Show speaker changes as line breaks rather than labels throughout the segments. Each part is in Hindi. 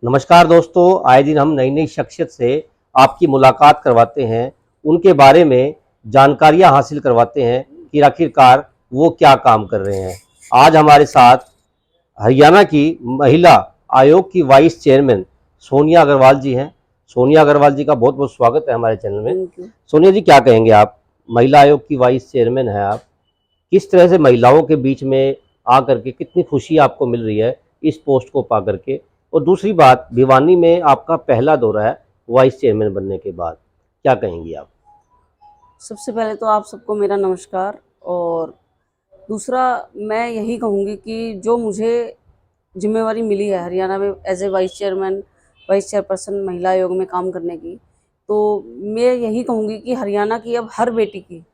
नमस्कार दोस्तों, आए दिन हम नई नई शख्सियत से आपकी मुलाकात करवाते हैं, उनके बारे में जानकारियां हासिल करवाते हैं कि आखिरकार वो क्या काम कर रहे हैं। आज हमारे साथ हरियाणा की महिला आयोग की वाइस चेयरमैन सोनिया अग्रवाल जी हैं। सोनिया अग्रवाल जी का बहुत बहुत स्वागत है हमारे चैनल में।
Thank you.
सोनिया जी, क्या कहेंगे आप? महिला आयोग की वाइस चेयरमैन हैं आप। किस तरह से महिलाओं के बीच में आकर के कितनी खुशी आपको मिल रही है इस पोस्ट को पा करके? और दूसरी बात, भिवानी में आपका पहला दौरा है वाइस चेयरमैन बनने के बाद, क्या कहेंगी आप?
सबसे पहले तो आप सबको मेरा नमस्कार। और दूसरा, मैं यही कहूँगी कि जो मुझे जिम्मेवारी मिली है हरियाणा में एज ए वाइस चेयरपर्सन महिला आयोग में काम करने की, तो मैं यही कहूँगी कि हरियाणा की अब हर बेटी की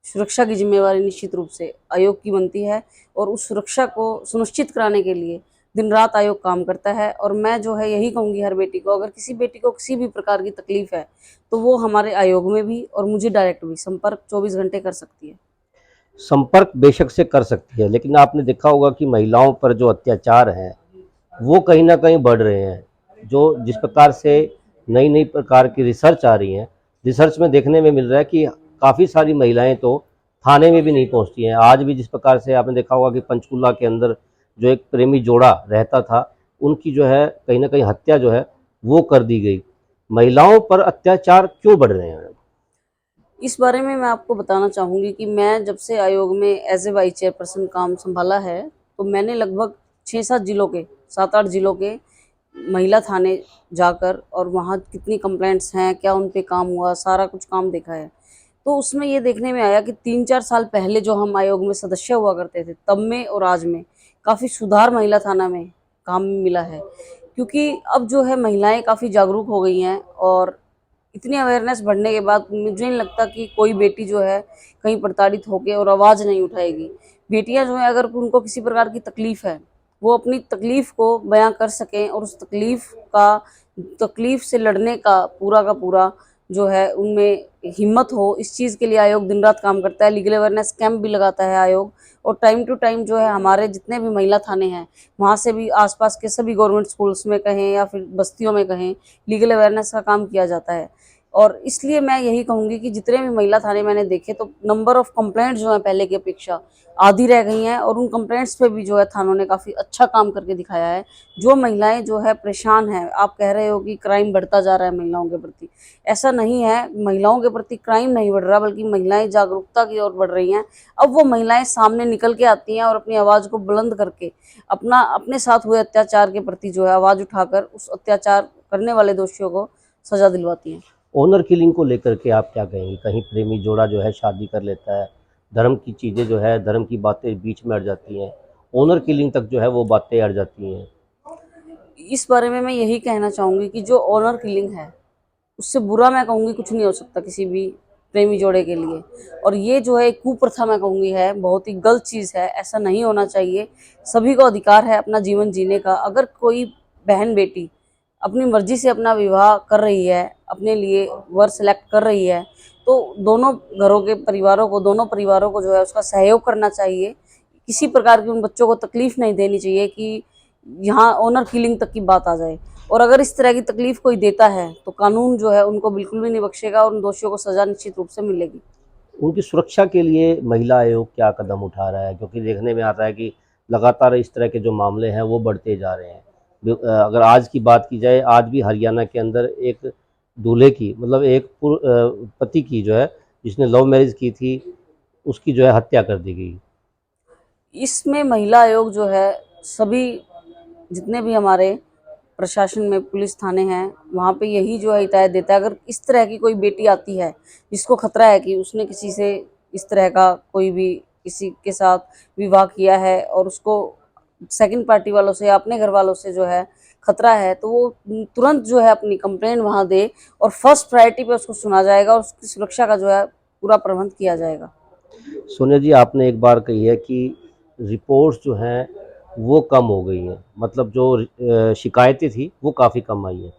सुरक्षा की जिम्मेवारी निश्चित रूप से आयोग की बनती है। और उस सुरक्षा को सुनिश्चित कराने के लिए दिन रात आयोग काम करता है। और मैं जो है यही कहूँगी हर बेटी को, अगर किसी बेटी को किसी भी प्रकार की तकलीफ है तो वो हमारे आयोग में भी और मुझे डायरेक्ट भी संपर्क 24 घंटे कर सकती है।
संपर्क बेशक से कर सकती है, लेकिन आपने देखा होगा कि महिलाओं पर जो अत्याचार हैं वो कहीं ना कहीं बढ़ रहे हैं। जो जिस प्रकार से नई नई प्रकार की रिसर्च आ रही है, रिसर्च में देखने में मिल रहा है कि काफ़ी सारी महिलाएं तो थाने में भी नहीं पहुंचती हैं। आज भी जिस प्रकार से आपने देखा होगा कि पंचकुला के अंदर जो एक प्रेमी जोड़ा रहता था, उनकी जो है कहीं ना कहीं हत्या जो है वो कर दी गई। महिलाओं पर अत्याचार क्यों बढ़ रहे हैं?
इस बारे में मैं आपको बताना चाहूँगी कि मैं जब से आयोग में एज ए वाइस चेयरपर्सन काम संभाला है, तो मैंने लगभग 6-7 जिलों के 7-8 जिलों के महिला थाने जाकर और वहाँ कितनी कंप्लेंट्स हैं, क्या उन पे काम हुआ, सारा कुछ काम देखा है। तो उसमें ये देखने में आया कि 3-4 साल पहले जो हम आयोग में सदस्य हुआ करते थे, तब में और आज में काफ़ी सुधार महिला थाना में काम मिला है। क्योंकि अब जो है महिलाएं काफ़ी जागरूक हो गई हैं और इतनी अवेयरनेस बढ़ने के बाद मुझे नहीं लगता कि कोई बेटी जो है कहीं प्रताड़ित होके और आवाज़ नहीं उठाएगी। बेटियां जो है, अगर उनको किसी प्रकार की तकलीफ़ है, वो अपनी तकलीफ़ को बयां कर सकें और उस तकलीफ़ से लड़ने का पूरा जो है उनमें हिम्मत हो, इस चीज़ के लिए आयोग दिन रात काम करता है। लीगल अवेयरनेस कैंप भी लगाता है आयोग। और टाइम टू टाइम जो है हमारे जितने भी महिला थाने हैं, वहाँ से भी आसपास के सभी गवर्नमेंट स्कूल्स में कहें या फिर बस्तियों में कहें, लीगल अवेयरनेस का काम किया जाता है। और इसलिए मैं यही कहूँगी कि जितने भी महिला थाने मैंने देखे, तो नंबर ऑफ कंप्लेंट्स जो है पहले की अपेक्षा आधी रह गई हैं। और उन कंप्लेंट्स पे भी जो है थानों ने काफ़ी अच्छा काम करके दिखाया है। जो महिलाएं जो है परेशान हैं, आप कह रहे हो कि क्राइम बढ़ता जा रहा है महिलाओं के प्रति, ऐसा नहीं है। महिलाओं के प्रति क्राइम नहीं बढ़ रहा, बल्कि महिलाएं जागरूकता की ओर बढ़ रही हैं। अब वो महिलाएं सामने निकल के आती हैं और अपनी आवाज़ को बुलंद करके अपने साथ हुए अत्याचार के प्रति जो है आवाज़ उठाकर उस अत्याचार करने वाले दोषियों को सजा दिलवाती हैं।
ऑनर किलिंग को लेकर के आप क्या कहेंगे? कहीं प्रेमी जोड़ा जो है शादी कर लेता है, धर्म की चीज़ें जो है, धर्म की बातें बीच में अड़ जाती हैं, ऑनर किलिंग तक जो है वो बातें अड़ जाती हैं।
इस बारे में मैं यही कहना चाहूँगी कि जो ऑनर किलिंग है, उससे बुरा मैं कहूँगी कुछ नहीं हो सकता किसी भी प्रेमी जोड़े के लिए। और ये जो है एक कुप्रथा मैं कहूँगी है, बहुत ही गलत चीज़ है, ऐसा नहीं होना चाहिए। सभी को अधिकार है अपना जीवन जीने का। अगर कोई बहन बेटी अपनी मर्जी से अपना विवाह कर रही है, अपने लिए वर सेलेक्ट कर रही है, तो दोनों परिवारों को जो है उसका सहयोग करना चाहिए। किसी प्रकार की उन बच्चों को तकलीफ नहीं देनी चाहिए कि यहाँ ऑनर किलिंग तक की बात आ जाए। और अगर इस तरह की तकलीफ कोई देता है तो कानून जो है उनको बिल्कुल भी नहीं बख्शेगा और उन दोषियों को सजा निश्चित रूप से मिलेगी।
उनकी सुरक्षा के लिए महिला आयोग क्या कदम उठा रहा है? क्योंकि देखने में आता है कि लगातार इस तरह के जो मामले हैं वो बढ़ते जा रहे हैं। अगर आज की बात की जाए, आज भी हरियाणा के अंदर एक दूल्हे की, मतलब एक पति की जो है, जिसने लव मैरिज की थी, उसकी जो है हत्या कर दी गई।
इसमें महिला आयोग जो है सभी जितने भी हमारे प्रशासन में पुलिस थाने हैं, वहाँ पे यही जो है हिदायत देता है, अगर इस तरह की कोई बेटी आती है जिसको खतरा है कि उसने किसी से इस तरह का कोई भी किसी के साथ विवाह किया है और उसको सेकंड पार्टी वालों से या अपने घर वालों से जो है खतरा है, तो वो तुरंत जो है अपनी कंप्लेंट वहाँ दे और फर्स्ट प्रायोरिटी पे उसको सुना जाएगा और उसकी सुरक्षा का जो है पूरा प्रबंध किया जाएगा।
सोनिया जी, आपने एक बार कही है कि रिपोर्ट्स जो हैं वो कम हो गई हैं, मतलब जो शिकायतें थी वो काफ़ी कम आई हैं।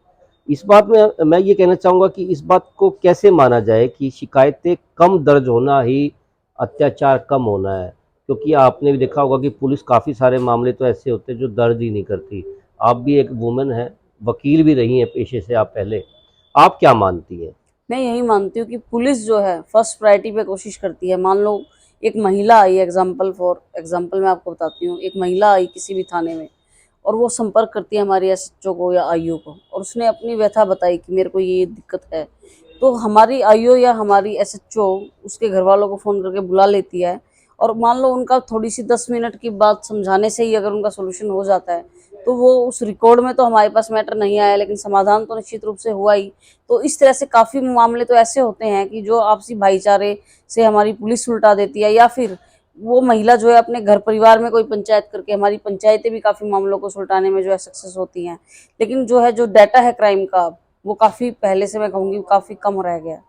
इस बात में मैं ये कहना चाहूँगा कि इस बात को कैसे माना जाए कि शिकायतें कम दर्ज होना ही अत्याचार कम होना है? क्योंकि आपने भी देखा होगा कि पुलिस काफ़ी सारे मामले तो ऐसे होते हैं जो दर्ज ही नहीं करती। आप भी एक वुमेन हैं, वकील भी रही हैं पेशे से आप पहले, आप क्या मानती हैं?
मैं यही मानती हूँ कि पुलिस जो है फर्स्ट प्रायोरिटी पे कोशिश करती है। मान लो एक महिला आई, एग्जाम्पल फॉर एग्जाम्पल मैं आपको बताती हूँ, एक महिला आई किसी भी थाने में और वो संपर्क करती है हमारी एसएचओ को या आईओ को, और उसने अपनी व्यथा बताई कि मेरे को ये दिक्कत है, तो हमारी आईओ या हमारी एसएचओ उसके घर वालों को फ़ोन करके बुला लेती है, और मान लो उनका थोड़ी सी 10 मिनट की बात समझाने से ही अगर उनका सोल्यूशन हो जाता है, तो वो उस रिकॉर्ड में तो हमारे पास मैटर नहीं आया, लेकिन समाधान तो निश्चित रूप से हुआ ही। तो इस तरह से काफ़ी मामले तो ऐसे होते हैं कि जो आपसी भाईचारे से हमारी पुलिस सुलटा देती है, या फिर वो महिला जो है अपने घर परिवार में कोई पंचायत करके, हमारी पंचायतें भी काफ़ी मामलों को सुलटाने में जो है सक्सेस होती हैं। लेकिन जो है जो डाटा है क्राइम का, वो काफ़ी पहले से मैं कहूँगी काफ़ी कम रह गया।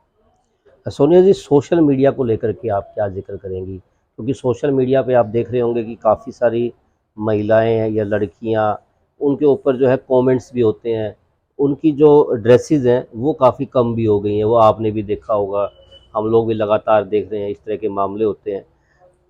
सोनिया जी, सोशल मीडिया को लेकर के आप क्या ज़िक्र करेंगी? क्योंकि सोशल मीडिया पे आप देख रहे होंगे कि काफ़ी सारी महिलाएँ हैं या लड़कियाँ, उनके ऊपर जो है कमेंट्स भी होते हैं। उनकी जो ड्रेसेज़ हैं वो काफ़ी कम भी हो गई हैं, वो आपने भी देखा होगा, हम लोग भी लगातार देख रहे हैं, इस तरह के मामले होते हैं।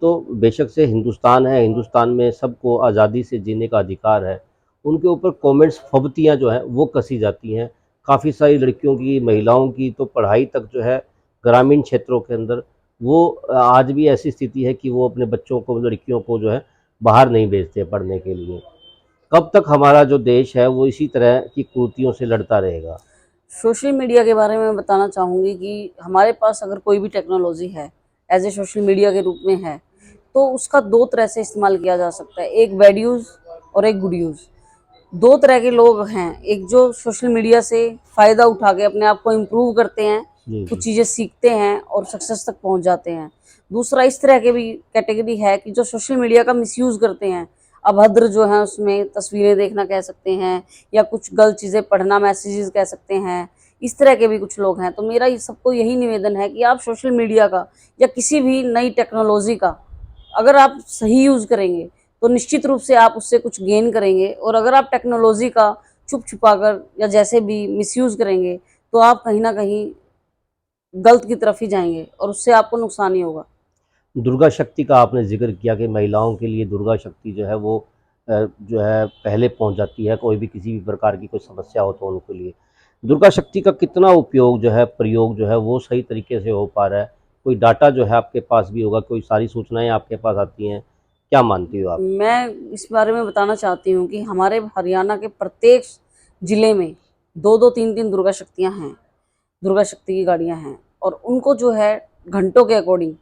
तो बेशक से हिंदुस्तान है, हिंदुस्तान में सबको आज़ादी से जीने का अधिकार है। उनके ऊपर कमेंट्स, फब्तियाँ जो हैं वो कसी जाती हैं। काफ़ी सारी लड़कियों की, महिलाओं की तो पढ़ाई तक जो है ग्रामीण क्षेत्रों के अंदर, वो आज भी ऐसी स्थिति है कि वो अपने बच्चों को, लड़कियों को जो है बाहर नहीं भेजते पढ़ने के लिए। कब तक हमारा जो देश है वो इसी तरह की कुरीतियों से लड़ता रहेगा?
सोशल मीडिया के बारे में मैं बताना चाहूँगी कि हमारे पास अगर कोई भी टेक्नोलॉजी है, एज़ ए सोशल मीडिया के रूप में है, तो उसका 2 तरह से इस्तेमाल किया जा सकता है, एक बैड यूज़ और एक गुड यूज़। 2 तरह के लोग हैं, एक जो सोशल मीडिया से फ़ायदा उठा के अपने आप को इम्प्रूव करते हैं,
जी,
कुछ
जी।
चीज़ें सीखते हैं और सक्सेस तक पहुँच जाते हैं। दूसरा इस तरह के भी कैटेगरी है कि जो सोशल मीडिया का मिसयूज़ करते हैं, अभद्र जो हैं उसमें तस्वीरें देखना कह सकते हैं, या कुछ गलत चीज़ें पढ़ना, मैसेजेस कह सकते हैं, इस तरह के भी कुछ लोग हैं। तो मेरा ये सबको यही निवेदन है कि आप सोशल मीडिया का या किसी भी नई टेक्नोलॉजी का अगर आप सही यूज़ करेंगे, तो निश्चित रूप से आप उससे कुछ गेन करेंगे, और अगर आप टेक्नोलॉजी का छुप-छुपा कर या जैसे भी मिसयूज़ करेंगे, तो आप कहीं न कहीं गलत की तरफ ही जाएँगे और उससे आपको नुकसान ही होगा।
दुर्गा शक्ति का आपने ज़िक्र किया कि महिलाओं के लिए दुर्गा शक्ति जो है वो जो है पहले पहुंच जाती है, कोई भी किसी भी प्रकार की कोई समस्या हो तो उनके लिए। दुर्गा शक्ति का कितना उपयोग जो है, प्रयोग जो है वो सही तरीके से हो पा रहा है? कोई डाटा जो है आपके पास भी होगा, कोई सारी सूचनाएँ आपके पास आती हैं, क्या मानती हो आप?
मैं इस बारे में बताना चाहती हूँ कि हमारे हरियाणा के प्रत्येक ज़िले में 2-2 3-3 दुर्गा शक्तियाँ हैं, दुर्गा शक्ति की गाड़ियाँ हैं, और उनको जो है घंटों के अकॉर्डिंग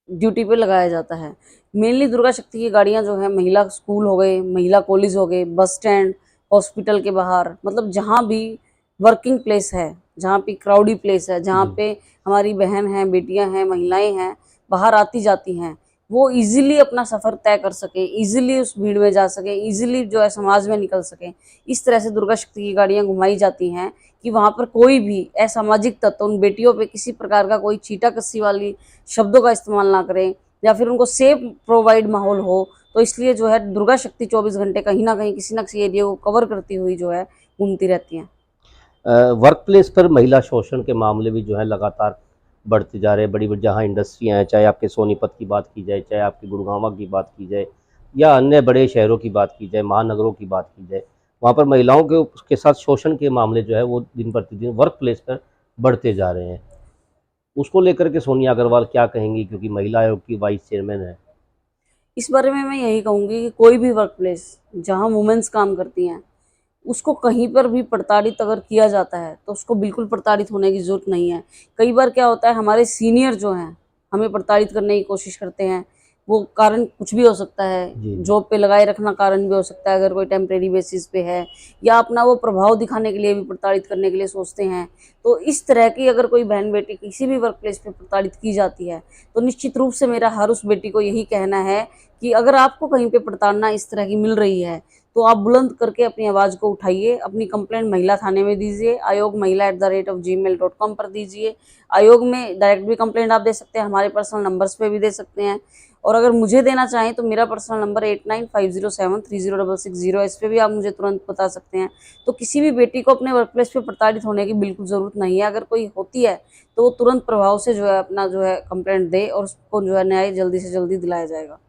ड्यूटी पे लगाया जाता है। मेनली दुर्गा शक्ति की गाड़ियाँ जो हैं महिला स्कूल हो गए, महिला कॉलेज हो गए, बस स्टैंड, हॉस्पिटल के बाहर, मतलब जहाँ भी वर्किंग प्लेस है, जहाँ पे क्राउडी प्लेस है, जहाँ
जी।
पे हमारी बहन हैं, बेटियाँ हैं, महिलाएँ हैं, बाहर आती-जाती हैं, वो ईज़िली अपना सफ़र तय कर सकें, ईज़िली उस भीड़ में जा सकें, ईज़िली जो है समाज में निकल सकें। इस तरह से दुर्गा शक्ति की गाड़ियाँ घुमाई जाती हैं कि वहाँ पर कोई भी असामाजिक तत्व उन बेटियों पे किसी प्रकार का कोई छीटा-कसी वाली शब्दों का इस्तेमाल ना करें, या फिर उनको सेफ प्रोवाइड माहौल हो। तो इसलिए जो है दुर्गा शक्ति 24 घंटे कहीं न कहीं किसी न किसी एरिया को कवर करती हुई जो है घूमती रहती हैं।
वर्क प्लेस पर महिला शोषण के मामले भी जो है लगातार बढ़ते जा रहे हैं। बड़ी-बड़ी जहाँ इंडस्ट्रियाँ हैं, चाहे आपके सोनीपत की बात की जाए, चाहे आपके गुड़गाँवा की बात की जाए या अन्य बड़े शहरों की बात की जाए, महानगरों की बात की जाए, वहाँ पर महिलाओं के साथ शोषण के मामले जो है वो दिन प्रतिदिन वर्क प्लेस पर बढ़ते जा रहे हैं। उसको लेकर के सोनिया अग्रवाल क्या कहेंगी? क्योंकि महिला आयोग की वाइस चेयरमैन हैं।
इस बारे में मैं यही कहूँगी कि कोई भी वर्क प्लेस जहाँ वुमेन्स काम करती हैं, उसको कहीं पर भी प्रताड़ित अगर किया जाता है, तो उसको बिल्कुल प्रताड़ित होने की ज़रूरत नहीं है। कई बार क्या होता है, हमारे सीनियर जो हैं, हमें प्रताड़ित करने की कोशिश करते हैं। वो कारण कुछ भी हो सकता है,
जी, जी।
जॉब पे लगाए रखना कारण भी हो सकता है अगर कोई टेम्परेरी बेसिस पे है, या अपना वो प्रभाव दिखाने के लिए भी प्रताड़ित करने के लिए सोचते हैं। तो इस तरह की अगर कोई बहन-बेटी किसी भी वर्क प्लेस पे प्रताड़ित की जाती है, तो निश्चित रूप से मेरा हर उस बेटी को यही कहना है कि अगर आपको कहीं पे प्रताड़ना इस तरह की मिल रही है, तो आप बुलंद करके अपनी आवाज़ को उठाइए, अपनी कंप्लेंट महिला थाने में दीजिए, ayogmahila@gmail.com पर दीजिए। आयोग में डायरेक्ट भी कंप्लेंट आप दे सकते हैं, हमारे पर्सनल नंबर्स पे भी दे सकते हैं, और अगर मुझे देना चाहें तो मेरा पर्सनल नंबर 8950730660 है, इस पे भी आप मुझे तुरंत बता सकते हैं। तो किसी भी बेटी को अपने वर्क प्लेस पे प्रताड़ित होने की बिल्कुल ज़रूरत नहीं है, अगर कोई होती है, तो वो तुरंत प्रभाव से जो है अपना जो है कंप्लेंट दे, और उसको जो है न्याय जल्दी से जल्दी दिलाया जाएगा।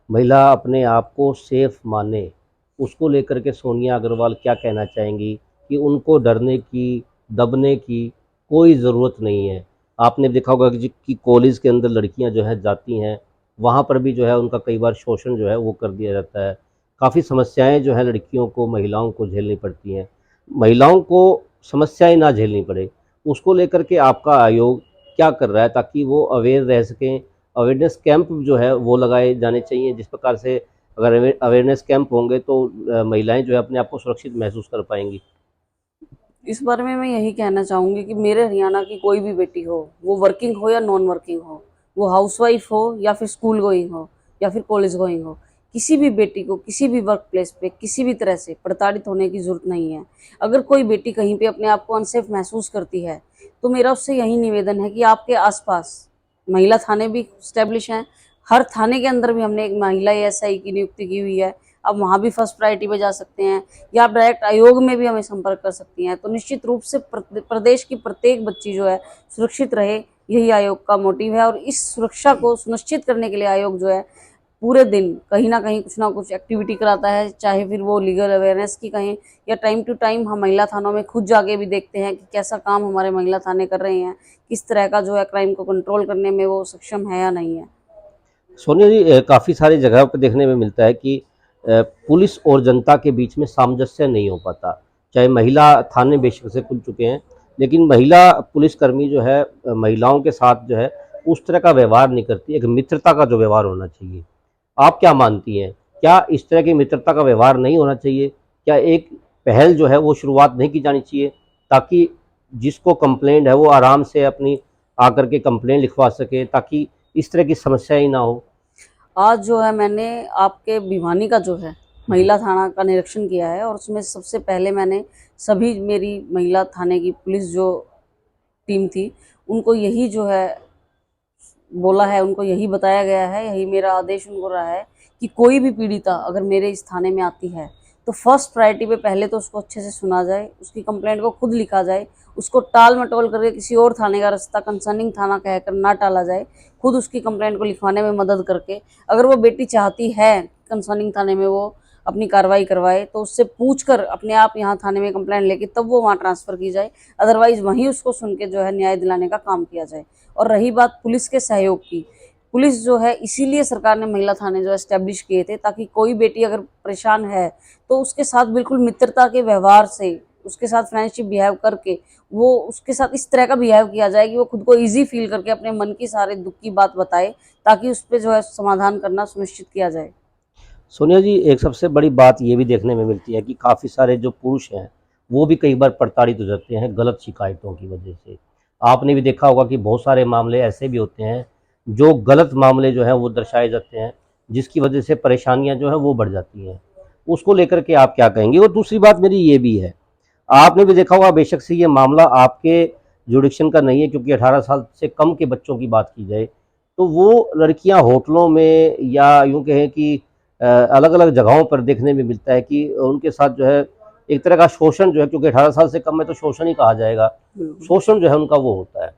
महिला अपने आप को सेफ माने, उसको लेकर के सोनिया अग्रवाल क्या कहना चाहेंगी कि उनको डरने की, दबने की कोई ज़रूरत नहीं है। आपने देखा होगा कि कॉलेज के अंदर लड़कियां जो है जाती हैं, वहाँ पर भी जो है उनका कई बार शोषण जो है वो कर दिया जाता है। काफ़ी समस्याएं जो है लड़कियों को, महिलाओं को झेलनी पड़ती हैं। महिलाओं को समस्याएं ना झेलनी पड़े, उसको लेकर के आपका आयोग क्या कर रहा है ताकि वो अवेयर रह सकें? अवेयरनेस कैंप जो है वो लगाए जाने चाहिए, जिस प्रकार से अगर अवेयरनेस कैंप होंगे तो महिलाएं जो है अपने आप को सुरक्षित महसूस कर पाएंगी।
इस बारे में मैं यही कहना चाहूँगी कि मेरे हरियाणा की कोई भी बेटी हो, वो वर्किंग हो या नॉन वर्किंग हो, वो हाउसवाइफ हो या फिर स्कूल गोइंग हो या फिर कॉलेज गोइंग हो, किसी भी बेटी को किसी भी वर्क प्लेस पे किसी भी तरह से प्रताड़ित होने की ज़रूरत नहीं है। अगर कोई बेटी कहीं पे अपने आप को अनसेफ महसूस करती है, तो मेरा उससे यही निवेदन है कि आपके आसपास महिला थाने भी इस्टेब्लिश हैं। हर थाने के अंदर भी हमने एक महिला एएसआई की नियुक्ति की हुई है। आप वहाँ भी फर्स्ट प्रायोरिटी पे जा सकते हैं, या आप डायरेक्ट आयोग में भी हमें संपर्क कर सकती हैं। तो निश्चित रूप से प्रदेश की प्रत्येक बच्ची जो है सुरक्षित रहे, यही आयोग का मोटिव है। और इस सुरक्षा को सुनिश्चित करने के लिए आयोग जो है पूरे दिन कहीं ना कुछ एक्टिविटी कराता है, चाहे फिर वो लीगल अवेयरनेस की कहें, या टाइम टू टाइम हम महिला थानों में खुद जाके भी देखते हैं कि कैसा काम हमारे महिला थाने कर रहे हैं, किस तरह का जो है क्राइम को कंट्रोल करने में वो सक्षम है या नहीं है।
सोनिया जी, काफ़ी सारी जगह पर देखने में मिलता है कि पुलिस और जनता के बीच में सामंजस्य नहीं हो पाता। चाहे महिला थाने बेशक से खुल चुके हैं, लेकिन महिला पुलिसकर्मी जो है महिलाओं के साथ जो है उस तरह का व्यवहार नहीं करती। एक मित्रता का जो व्यवहार होना चाहिए, आप क्या मानती हैं? क्या इस तरह की मित्रता का व्यवहार नहीं होना चाहिए? क्या एक पहल जो है वो शुरुआत नहीं की जानी चाहिए ताकि जिसको कंप्लेंट है वो आराम से अपनी आकर के कंप्लेंट लिखवा सके, ताकि इस तरह की समस्या ही ना हो?
आज जो है मैंने आपके भिवानी का जो है महिला थाना का निरीक्षण किया है, और उसमें सबसे पहले मैंने सभी मेरी महिला थाने की पुलिस जो टीम थी उनको यही जो है बोला है, उनको यही बताया गया है, यही मेरा आदेश उनको रहा है कि कोई भी पीड़िता अगर मेरे इस थाने में आती है तो फर्स्ट प्रायोरिटी पे पहले तो उसको अच्छे से सुना जाए, उसकी कंप्लेंट को खुद लिखा जाए, उसको टाल मटोल करके किसी और थाने का रास्ता कंसर्निंग थाना कहकर ना टाला जाए, खुद उसकी कंप्लेंट को लिखवाने में मदद करके अगर वो बेटी चाहती है कंसर्निंग थाने में वो अपनी कार्रवाई करवाए तो उससे पूछकर अपने आप यहाँ थाने में कंप्लेंट लेके तब वो वहाँ ट्रांसफ़र की जाए। अदरवाइज़ वहीं उसको सुन के जो है न्याय दिलाने का काम किया जाए। और रही बात पुलिस के सहयोग की, पुलिस जो है इसीलिए सरकार ने महिला थाने जो एस्टेब्लिश किए थे ताकि कोई बेटी अगर परेशान है तो उसके साथ बिल्कुल मित्रता के व्यवहार से, उसके साथ फ्रेंडशिप बिहेव करके, वो उसके साथ इस तरह का बिहेव किया जाए कि वो खुद को ईजी फील करके अपने मन की सारे दुख की बात बताए, ताकि उस पर जो है समाधान करना सुनिश्चित किया जाए।
सोनिया जी, एक सबसे बड़ी बात ये भी देखने में मिलती है कि काफ़ी सारे जो पुरुष हैं वो भी कई बार प्रताड़ित हो जाते हैं गलत शिकायतों की वजह से। आपने भी देखा होगा कि बहुत सारे मामले ऐसे भी होते हैं जो गलत मामले जो हैं वो दर्शाए जाते हैं, जिसकी वजह से परेशानियां जो हैं वो बढ़ जाती हैं। उसको लेकर के आप क्या कहेंगे? और दूसरी बात मेरी ये भी है, आपने भी देखा होगा बेशक से ये मामला आपके जुडिक्शन का नहीं है, क्योंकि 18 साल से कम के बच्चों की बात की जाए तो वो लड़कियां होटलों में या यूँ कहें कि अलग अलग जगहों पर देखने में मिलता है कि उनके साथ जो है एक तरह का शोषण जो है, क्योंकि 18 साल से कम है तो शोषण ही कहा जाएगा, शोषण जो है उनका वो होता है।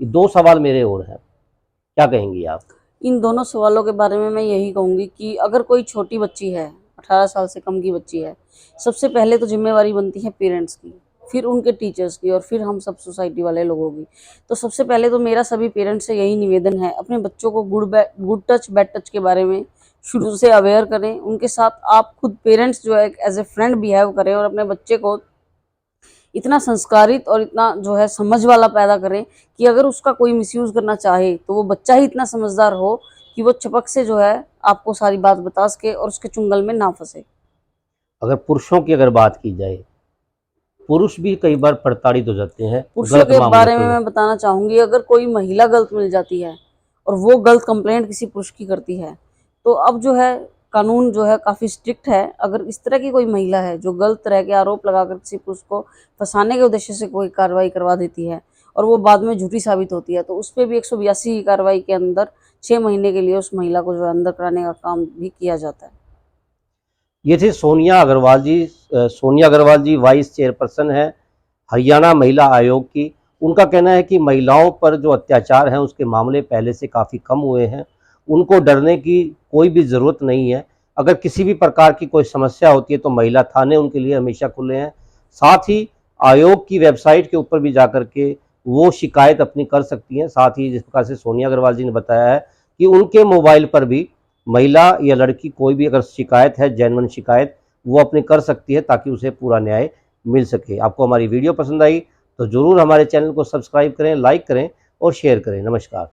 ये दो सवाल मेरे और हैं, क्या कहेंगी आप?
इन दोनों सवालों के बारे में मैं यही कहूँगी कि अगर कोई छोटी बच्ची है, 18 साल से कम की बच्ची है, सबसे पहले तो जिम्मेवारी बनती है पेरेंट्स की, फिर उनके टीचर्स की, और फिर हम सब सोसाइटी वाले लोगों की। तो सबसे पहले तो मेरा सभी पेरेंट्स से यही निवेदन है, अपने बच्चों को गुड टच बैड टच के बारे में शुरू से अवेयर करें। उनके साथ आप खुद पेरेंट्स जो है एज ए फ्रेंड बिहेव करें, और अपने बच्चे को इतना संस्कारित और इतना जो है समझ वाला पैदा करें कि अगर उसका कोई मिसयूज़ करना चाहे तो वो बच्चा ही इतना समझदार हो कि वो चपक से जो है आपको सारी बात बता सके और उसके चुंगल में ना फंसे।
अगर पुरुषों की अगर बात की जाए, पुरुष भी कई बार प्रताड़ित हो जाते हैं
पुरुषों
गलत
के
मामलों
बारे में
को।
मैं बताना चाहूँगी, अगर कोई महिला गलत मिल जाती है और वो गलत कंप्लेंट किसी पुरुष की करती है, तो अब जो है कानून जो है काफ़ी स्ट्रिक्ट है। अगर इस तरह की कोई महिला है जो गलत तरह के आरोप लगाकर किसी पुरुष को फंसाने के उद्देश्य से कोई कार्रवाई करवा देती है और वो बाद में झूठी साबित होती है, तो उस पर भी 182 की कार्रवाई के अंदर 6 महीने के लिए उस महिला को जो है अंदर कराने का काम भी किया जाता है।
ये थे सोनिया अग्रवाल जी। सोनिया अग्रवाल जी वाइस चेयरपर्सन है हरियाणा महिला आयोग की। उनका कहना है कि महिलाओं पर जो अत्याचार हैं उसके मामले पहले से काफ़ी कम हुए हैं, उनको डरने की कोई भी ज़रूरत नहीं है। अगर किसी भी प्रकार की कोई समस्या होती है तो महिला थाने उनके लिए हमेशा खुले हैं। साथ ही आयोग की वेबसाइट के ऊपर भी जाकर के वो शिकायत अपनी कर सकती हैं। साथ ही जिस प्रकार से सोनिया अग्रवाल जी ने बताया है कि उनके मोबाइल पर भी महिला या लड़की कोई भी अगर शिकायत है, जेन्युइन शिकायत, वो अपनी कर सकती है ताकि उसे पूरा न्याय मिल सके। आपको हमारी वीडियो पसंद आई तो ज़रूर हमारे चैनल को सब्सक्राइब करें, लाइक करें और शेयर करें। नमस्कार।